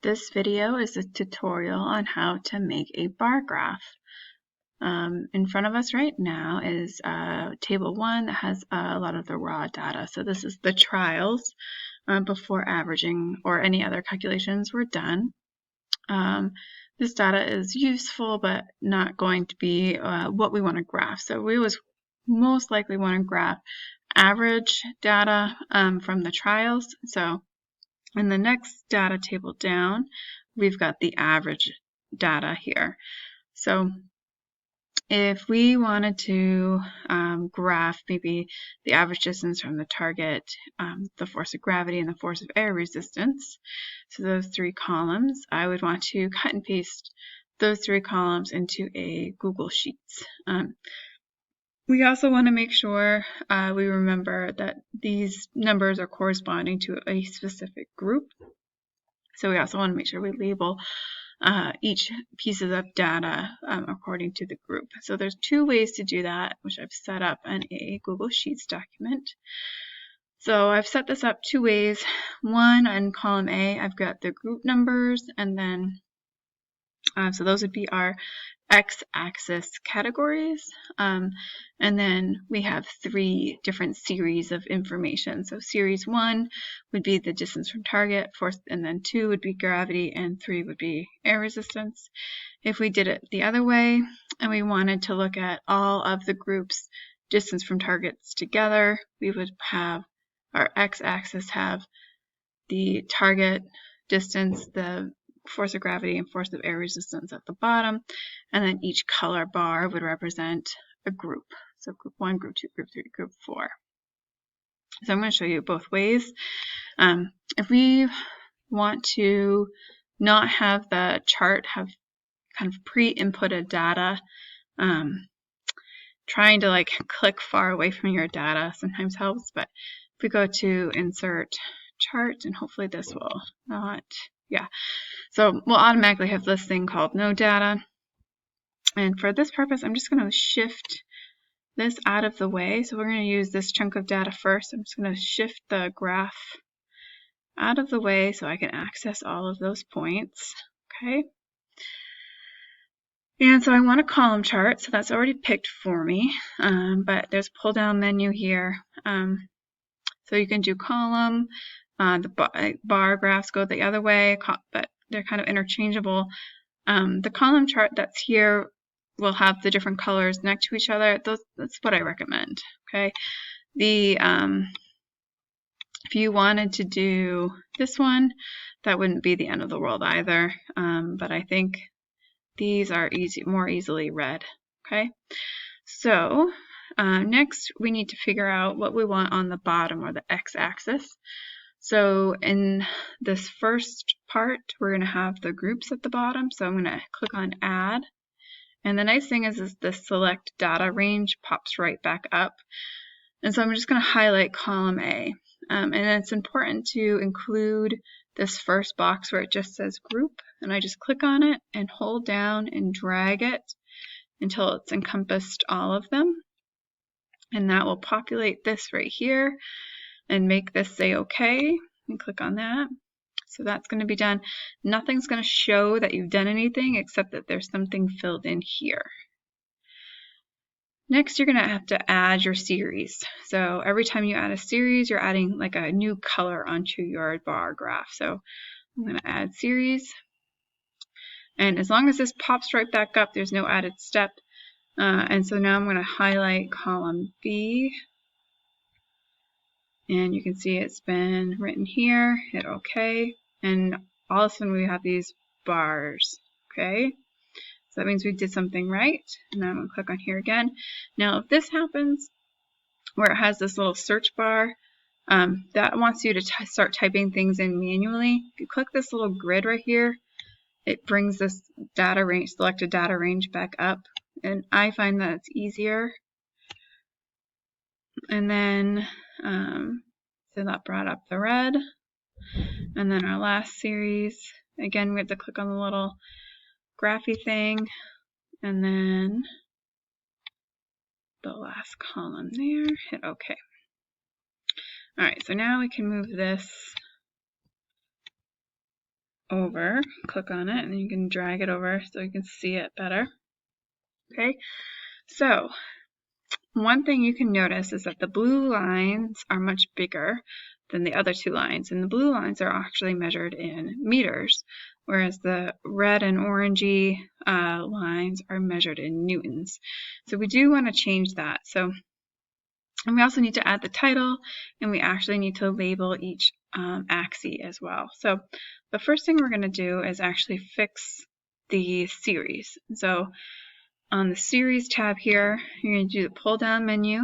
This video is a tutorial on how to make a bar graph. In front of us right now is table 1 that has a lot of the raw data. So this is the trials before averaging or any other calculations were done. This data is useful but not going to be what we want to graph. So we always most likely want to graph average data from the trials. So in the next data table down, we've got the average data here. So if we wanted to graph maybe the average distance from the target, the force of gravity, and the force of air resistance, so those 3 columns, I would want to cut and paste those 3 columns into a Google Sheets. We also want to make sure we remember that these numbers are corresponding to a specific group. So we also want to make sure we label each pieces of data according to the group. So there's 2 ways to do that, which I've set up in a Google Sheets document. So I've set this up 2 ways. One, on column A, I've got the group numbers, and then so those would be our x-axis categories, and then we have 3 different series of information. So series 1 would be the distance from target, and then 2 would be gravity, and 3 would be air resistance. If we did it the other way and we wanted to look at all of the groups distance from targets together, we would have our x-axis have the target distance, the force of gravity, and force of air resistance at the bottom, and then each color bar would represent a group. So group 1, group 2, group 3, group 4. So I'm going to show you both ways. If we want to not have the chart have kind of pre-inputted data, trying to click far away from your data sometimes helps, but if we go to insert chart, and hopefully this will not, so we'll automatically have this thing called no data. And for this purpose, I'm just going to shift this out of the way. So we're going to use this chunk of data first. I'm just going to shift the graph out of the way so I can access all of those points. Okay. And so I want a column chart, so that's already picked for me, but there's a pull down menu here. So you can do column, the bar graphs go the other way, but they're kind of interchangeable. The column chart that's here will have the different colors next to each other. That's what I recommend. Okay. If you wanted to do this one, that wouldn't be the end of the world either. But I think these are more easily read. Okay. So next we need to figure out what we want on the bottom, or the x-axis. So in this first part, we're going to have the groups at the bottom. So I'm going to click on Add. And the nice thing is the Select Data range pops right back up. And so I'm just going to highlight column A. And it's important to include this first box where it just says Group. And I just click on it and hold down and drag it until it's encompassed all of them. And that will populate this right here and make this say OK, and click on that. So that's going to be done. Nothing's going to show that you've done anything except that there's something filled in here. Next, you're going to have to add your series. So every time you add a series, you're adding like a new color onto your bar graph. So I'm going to add series. And as long as this pops right back up, there's no added step. And so now I'm going to highlight column B. And you can see it's been written here, hit OK, and all of a sudden we have these bars, okay? So that means we did something right, and now I'm going to click on here again. Now if this happens, where it has this little search bar, that wants you to start typing things in manually. If you click this little grid right here, it brings this data range, selected data range back up, and I find that it's easier. And then so that brought up the red. And then our last series, again, we have to click on the little graphy thing. And then the last column there, hit OK. All right, so now we can move this over, click on it, and then you can drag it over so you can see it better. Okay, so one thing you can notice is that the blue lines are much bigger than the other two lines, and the blue lines are actually measured in meters, whereas the red and orangey lines are measured in newtons. So we do want to change that. So, and we also need to add the title, and we actually need to label each axis as well. So the first thing we're going to do is actually fix the series. So on the series tab here, you're going to do the pull down menu,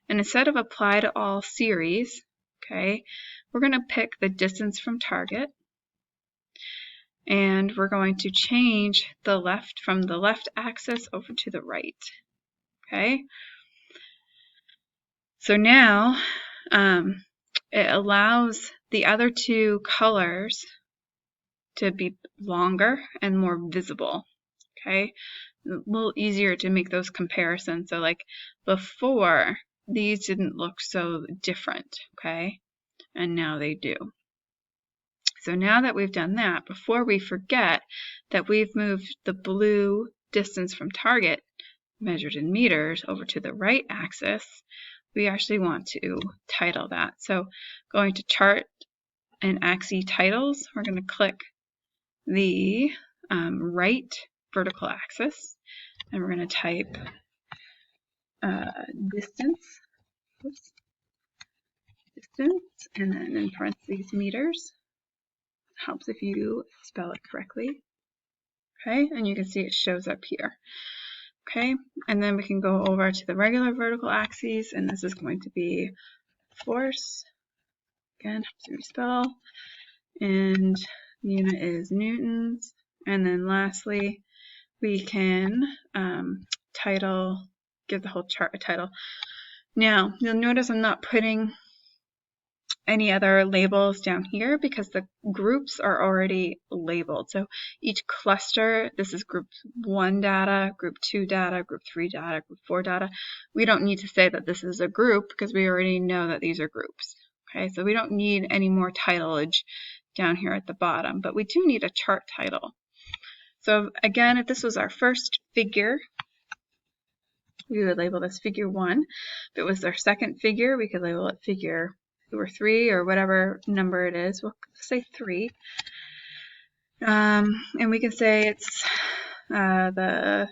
and instead of apply to all series, okay, we're going to pick the distance from target, and we're going to change the left from the left axis over to the right. Okay, so now it allows the other two colors to be longer and more visible. Okay, a little easier to make those comparisons. So like before, these didn't look so different, okay, and now they do. So now that we've done that, before we forget that we've moved the blue distance from target measured in meters over to the right axis, we actually want to title that. So going to chart and axis titles, we're going to click the right vertical axis, and we're going to type distance, and then in parentheses meters. Helps if you spell it correctly. Okay, and you can see it shows up here. Okay, and then we can go over to the regular vertical axes, and this is going to be force. Again, helps you spell, and the unit is newtons. And then lastly, we can give the whole chart a title. Now, you'll notice I'm not putting any other labels down here because the groups are already labeled. So each cluster, this is group 1 data, group 2 data, group 3 data, group 4 data. We don't need to say that this is a group because we already know that these are groups. Okay, so we don't need any more titleage down here at the bottom, but we do need a chart title. So again, if this was our first figure, we would label this figure 1. If it was our second figure, we could label it figure 2 or 3 or whatever number it is. We'll say 3. And we can say it's the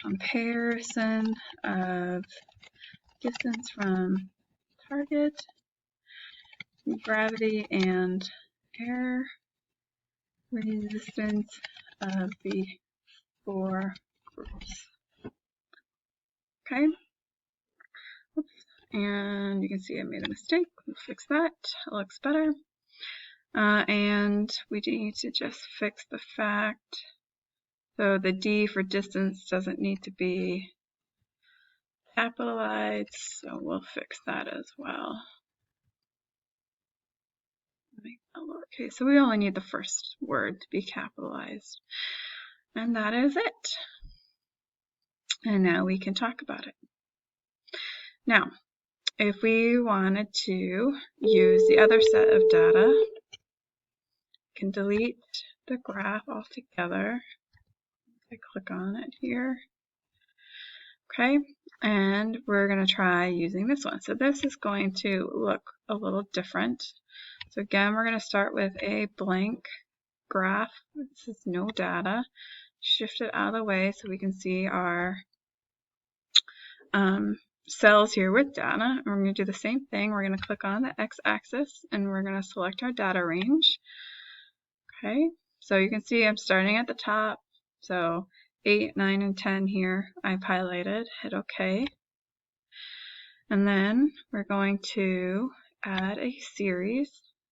comparison of distance from target, gravity, and air resistance of the 4 groups. Okay. Oops. And you can see I made a mistake. We'll fix that. It looks better. And we need to just fix the fact. So the D for distance doesn't need to be capitalized, so we'll fix that as well. Make that lowercase. So we only need the first word to be capitalized. And that is it. And now we can talk about it. Now, if we wanted to use the other set of data, we can delete the graph altogether. I click on it here. Okay, and we're going to try using this one. So this is going to look a little different. So again, we're going to start with a blank graph. This is no data. Shift it out of the way so we can see our cells here with data. And we're going to do the same thing. We're going to click on the x-axis and we're going to select our data range. Okay, so you can see I'm starting at the top. So 8, 9, and 10 here I've highlighted. Hit OK. And then we're going to add a series.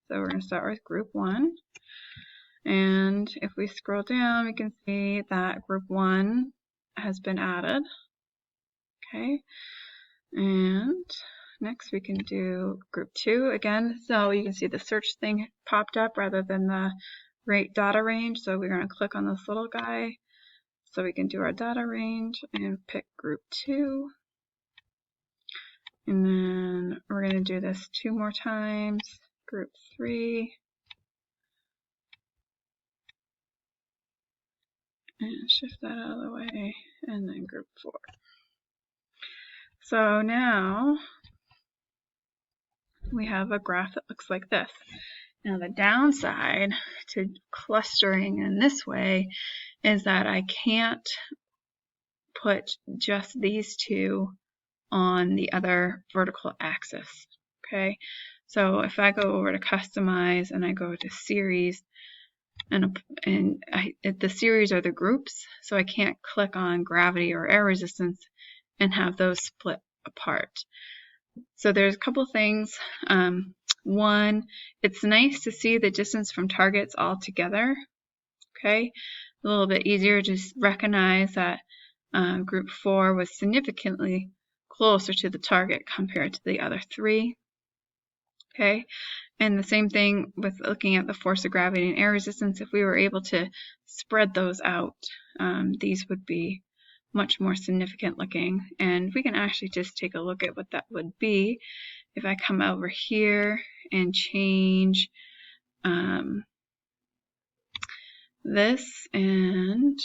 So we're going to start with group 1. And if we scroll down, we can see that group 1 has been added. Okay. And next we can do group 2 again. So you can see the search thing popped up rather than the data range. So we're going to click on this little guy so we can do our data range and pick group 2. And then we're going to do this 2 more times. Group 3. And shift that out of the way, and then group 4. So now we have a graph that looks like this. Now the downside to clustering in this way is that I can't put just these two on the other vertical axis. Okay, so if I go over to customize and I go to series, and the series are the groups, so I can't click on gravity or air resistance and have those split apart. So there's a couple things. One, it's nice to see the distance from targets all together. Okay, a little bit easier to recognize that group 4 was significantly closer to the target compared to the other 3. Okay, and the same thing with looking at the force of gravity and air resistance. If we were able to spread those out, these would be much more significant looking. And we can actually just take a look at what that would be. If I come over here and change this, and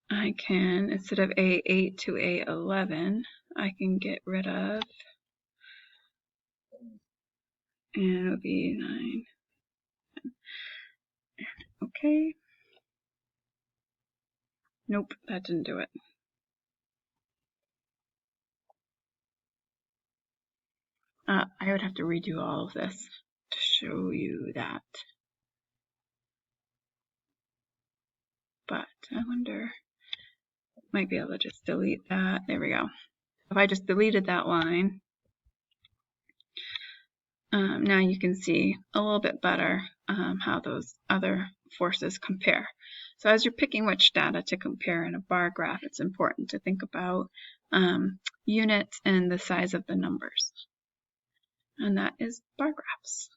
I can, instead of A8 to A11, I can get rid of, and it would be 9. Okay. Nope, that didn't do it. I would have to redo all of this to show you that. But I wonder, might be able to just delete that. There we go. If I just deleted that line, now you can see a little bit better how those other forces compare. So as you're picking which data to compare in a bar graph, it's important to think about units and the size of the numbers. And that is bar graphs.